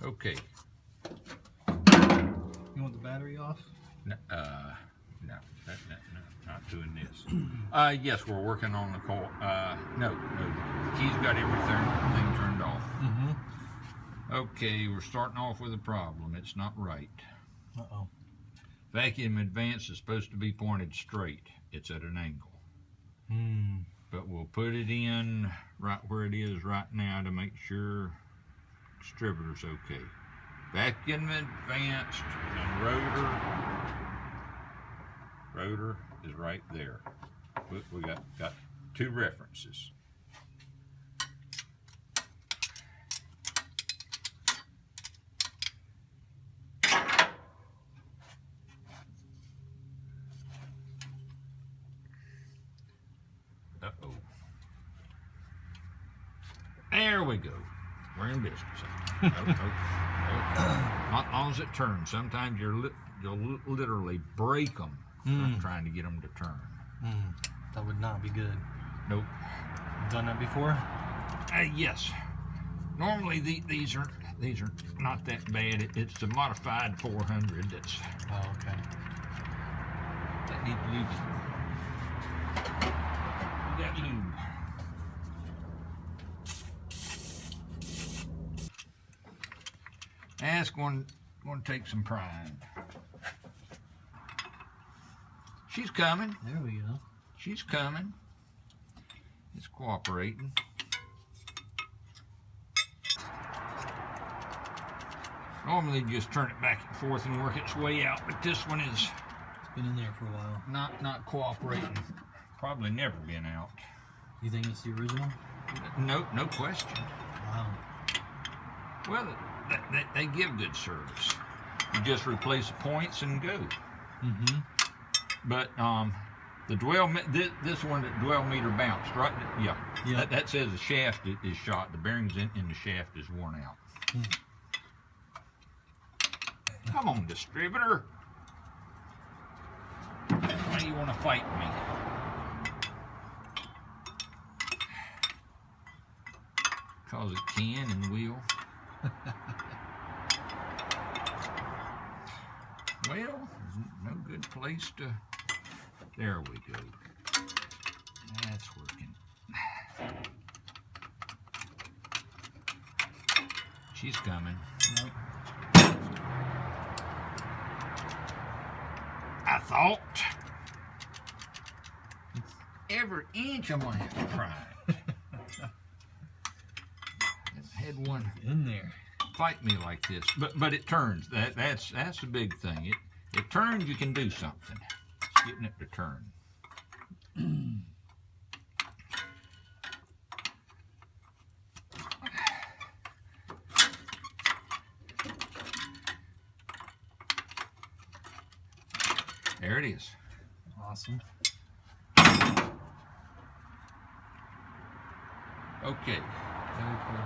Okay. You want the battery off? No, no, not doing this. Yes, we're working on the coil. No, the key's got everything turned off. Okay, we're starting off with a problem. It's not right. Uh-oh. Vacuum advance is supposed to be pointed straight. It's at an angle. But we'll put it in right where it is right now to make sure distributor's okay. Vacuum advanced and rotor is right there. We got two references. Uh-oh. There we go. We're in business. Okay. Not long as it turns. Sometimes you'll literally break them trying to get them to turn. That would not be good. Nope. You've done that before? Yes. Normally these are not that bad. It's the modified 400 that's. Oh, okay. That needs lube. We got lube. That's going to take some prying. She's coming. There we go. She's coming. It's cooperating. Normally you just turn it back and forth and work its way out, but this one is It's been in there for a while. not cooperating. Probably never been out. You think it's the original? No question. Wow. Well, they give good service. You just replace the points and go. But the dwell, this one, that dwell meter bounced, right? Yeah. That says the shaft is shot. The bearings in the shaft is worn out. Come on, distributor. Why do you want to fight me? Because it can and will. Well, no good place to. There we go. That's working. She's coming. Nope. I thought. Every inch I'm gonna have to try. Had one In there. fight me like this, but it turns. That's the big thing. It turns. You can do something. It's getting it to turn. There it is. Awesome. Okay. Very cool.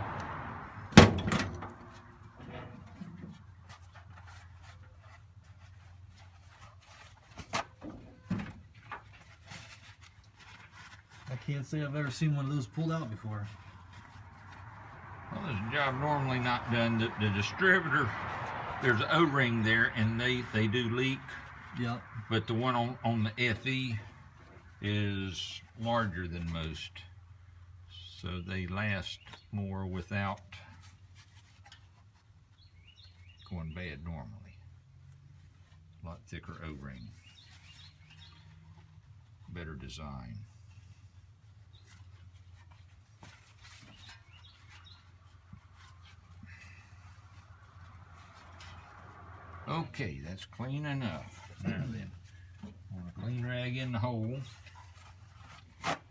I can't say I've ever seen one of those pulled out before. Well, there's a job normally not done. The distributor, there's an O-ring there, and they do leak. Yep. But the one on the FE is larger than most, so they last more without going bad normally. A lot thicker O-ring. Better design. Okay, that's clean enough. Now then, want a clean rag in the hole.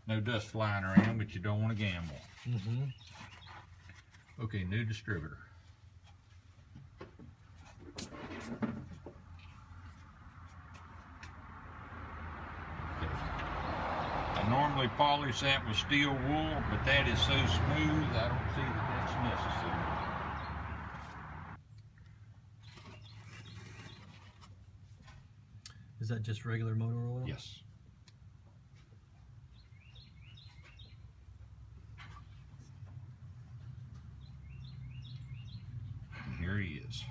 No dust flying around, but you don't want to gamble. Okay, new distributor. Okay. I normally polish that with steel wool, but that is so smooth, I don't see that that's necessary. Is that just regular motor oil? Yes. And here he is.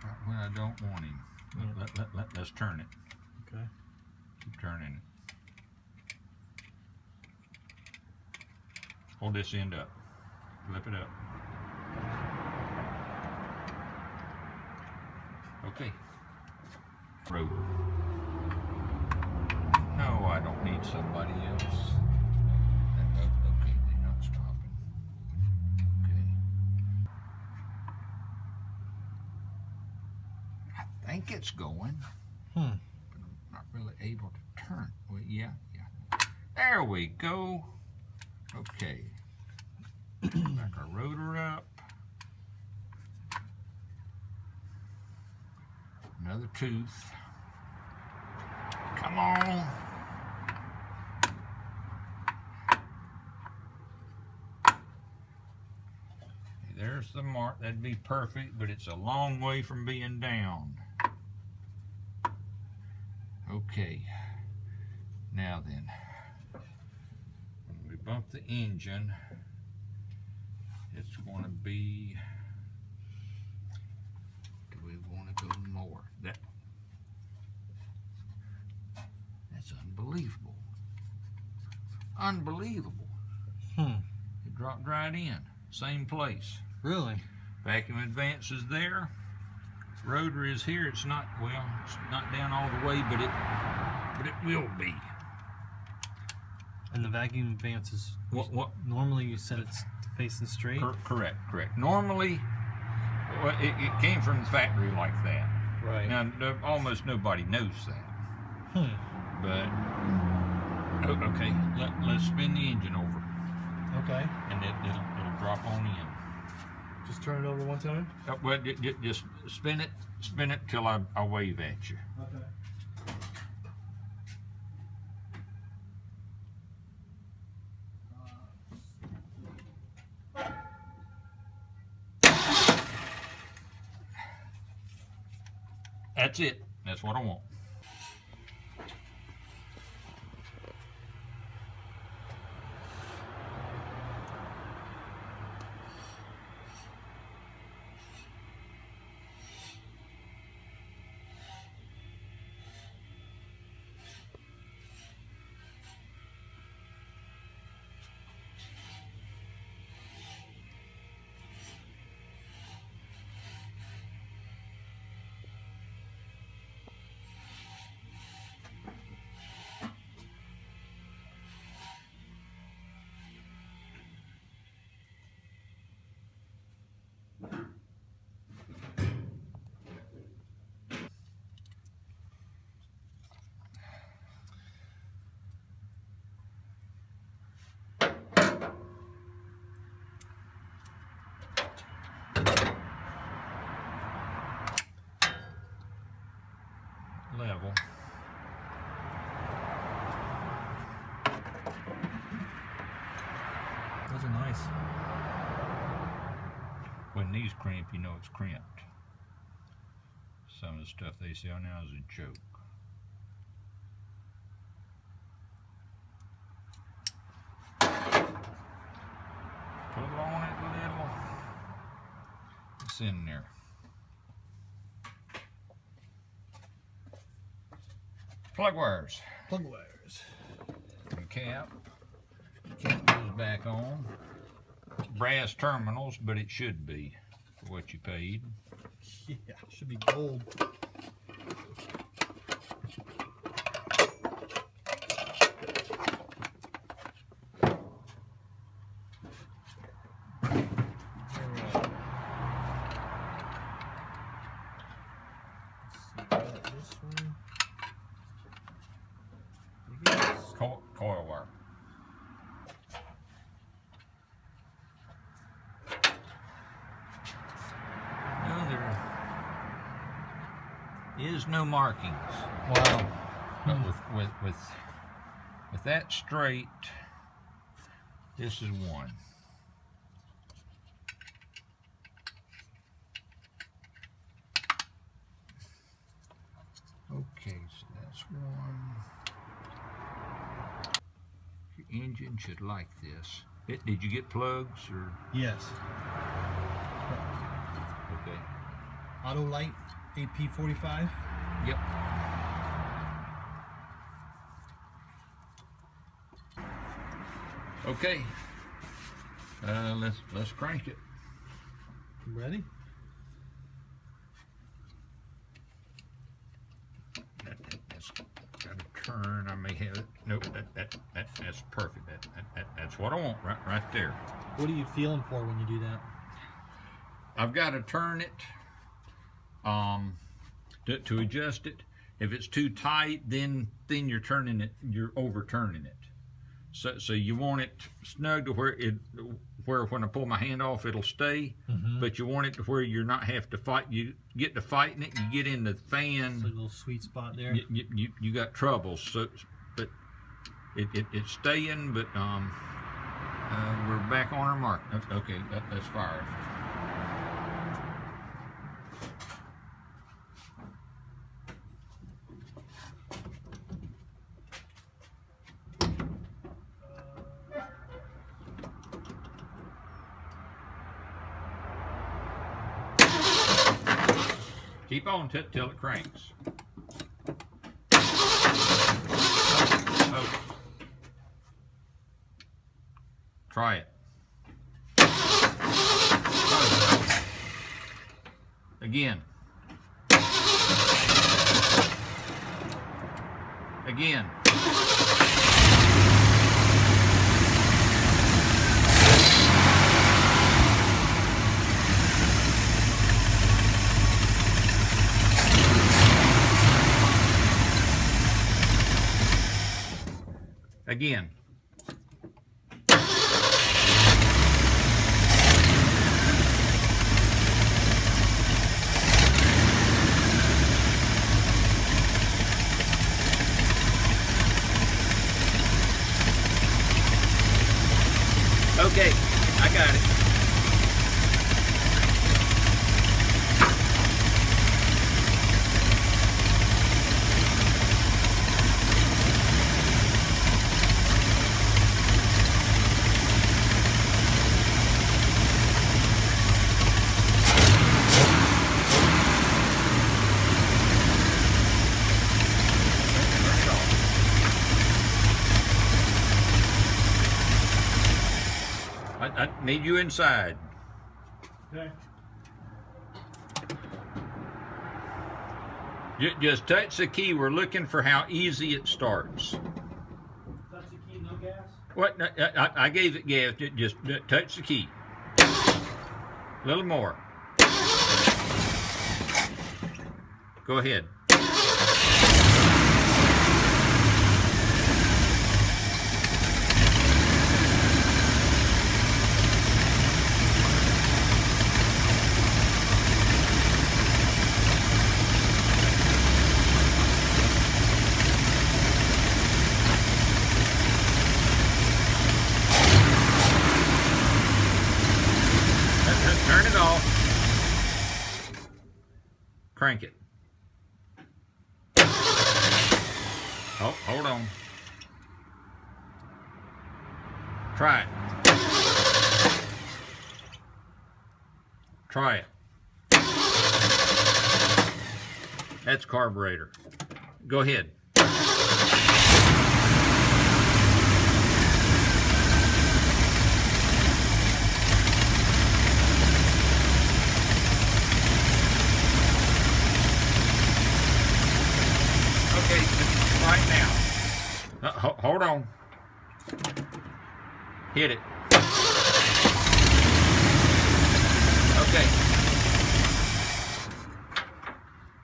Right when I don't want him. Let's turn it. Okay. Keep turning it. Hold this end up. Flip it up. Okay. Rotor. No, I don't need somebody else. Okay, they're not stopping. Okay. I think it's going. But I'm not really able to turn. Well, yeah. There we go. Okay. Back our rotor up. Another tooth. Come on. There's the mark. That'd be perfect, but it's a long way from being down. Okay. Now then, when we bump the engine, it's going to be, do we want to go more? That's unbelievable. Unbelievable. It dropped right in. Same place. Really? Vacuum advance is there. Rotor is here. It's not, well, it's not down all the way, but it will be. And the vacuum advance is, What? Normally you said it's facing straight? Correct. Normally, well, it came from the factory like that. Right. Now, almost nobody knows that. But, okay, let's spin the engine over. Okay. And it'll drop on in. Just turn it over one time? Well, just spin it till I wave at you. Okay. That's it. That's what I want. Level. Those are nice. When these crimp, you know it's crimped. Some of the stuff they sell now is a joke. Pull on it a little. It's in there. Plug wires. Plug wires. And cap. Cap goes back on. Brass terminals, but it should be for what you paid. Yeah, should be gold. Coil wire. No, there is no markings. Wow. But with that straight, this is one. one. Your engine should like this. Did you get plugs or? Yes. Okay. Auto light AP45. Yep. Okay. Let's crank it. Ready? That's got to turn. I may have it. Nope. That's perfect. That's what I want right there. What are you feeling for when you do that? I've got to turn it to adjust it. If it's too tight, then you're turning it. You're overturning it. So you want it snug to where when I pull my hand off, it'll stay. But you want it to where you're not have to fight. You get to fighting it, you get in the fan. It's a little sweet spot there. You got trouble. So, but it's staying. But we're back on our mark. Okay, that's fire. Keep on till it cranks. Oh. Try it. Oh. Again. Again. Again. Okay, I got it. I need you inside. Okay. Just touch the key. We're looking for how easy it starts. Touch the key, no gas? What? I gave it gas. Just touch the key. A little more. Go ahead. Turn it off. Crank it. Oh, hold on. Try it. Try it. That's carburetor. Go ahead. Okay, right now. Hold on. Hit it. Okay.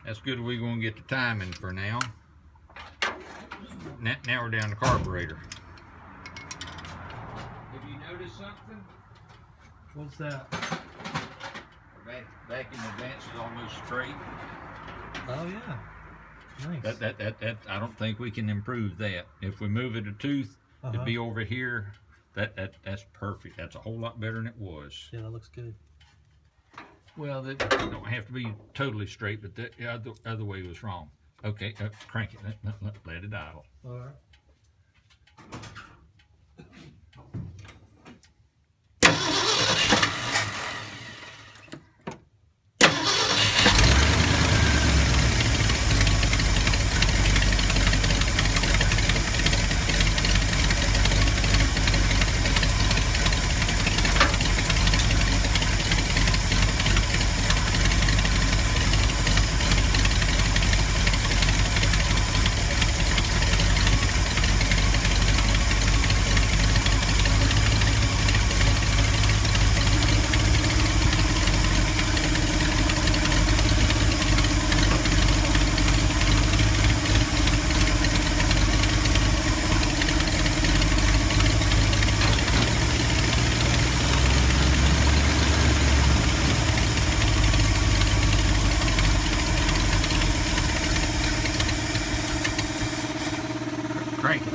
That's good. We're going to get the timing for now. Now we're down to carburetor. Have you noticed something? What's that? Back in advance is almost straight. Oh yeah. Nice. That I don't think we can improve that. If we move it a tooth, it'd be over here. That's perfect. That's a whole lot better than it was. Yeah, that looks good. Well, that don't have to be totally straight, but the other way was wrong. Okay, crank it. Let it idle. All right. Crank it.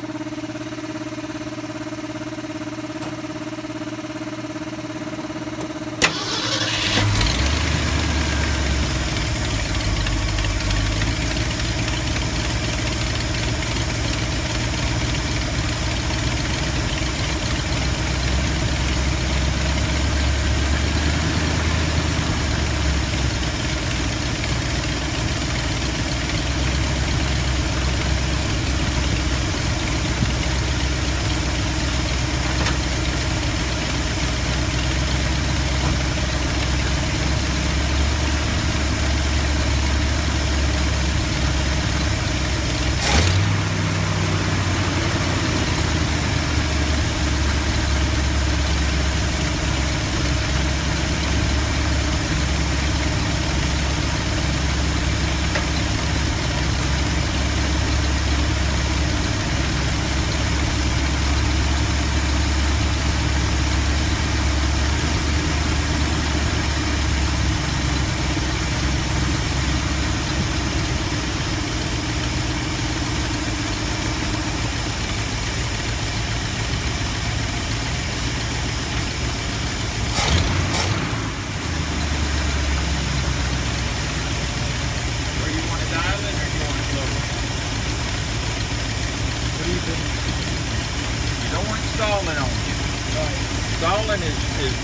Stalling on you. Right. Stalling is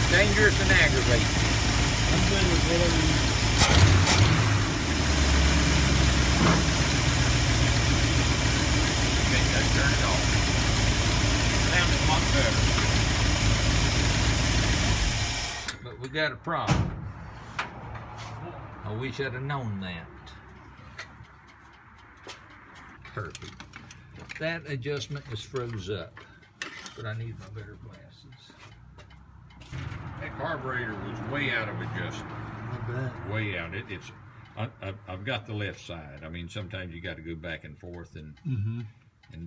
dangerous and aggravating. I'm good with whatever you. Okay, let's turn it off. Sounds a lot better. But we got a problem. I wish I'd have known that. Perfect. That adjustment is froze up. But I need my better glasses. That carburetor was way out of adjustment. I bet. Way out. I've got the left side. I mean, sometimes you got to go back and forth and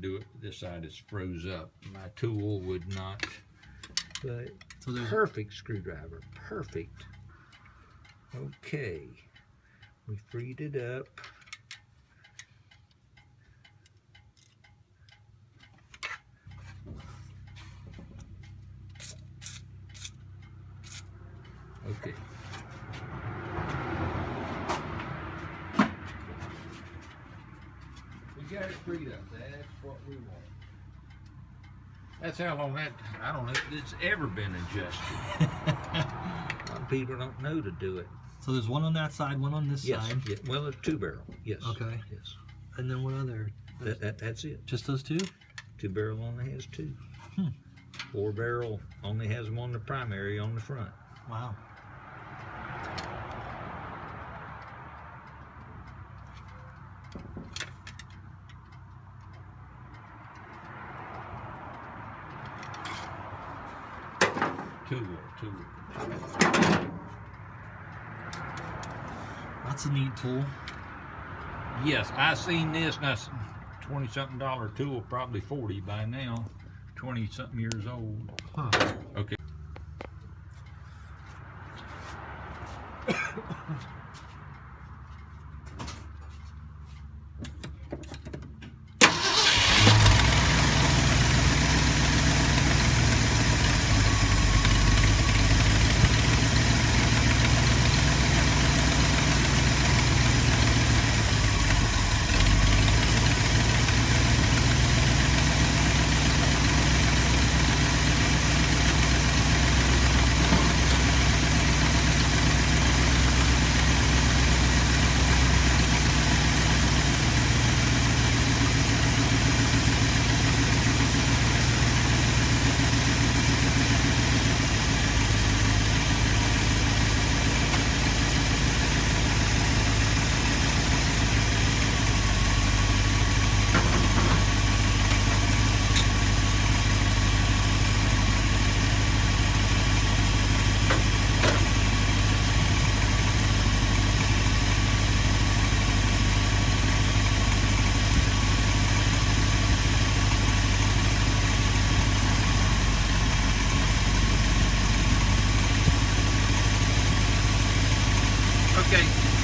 do it. This side is froze up. My tool would not. But So there's perfect screwdriver. Perfect. Okay. We freed it up. Okay. We got it freed up. That's what we want. That's how long that, I don't know if it's ever been adjusted. A lot of people don't know to do it. So there's one on that side, one on this side. Yeah. Well, it's 2-barrel. Yes. Okay. Yes. And then what other? That's it. Just those two? 2-barrel only has 2. 4-barrel only has them on the primary on the front. Wow. Two. That's a neat tool. Yes, I seen this, and that's $20-something tool, probably 40 by now. 20-something years old. Huh. Okay. Okay.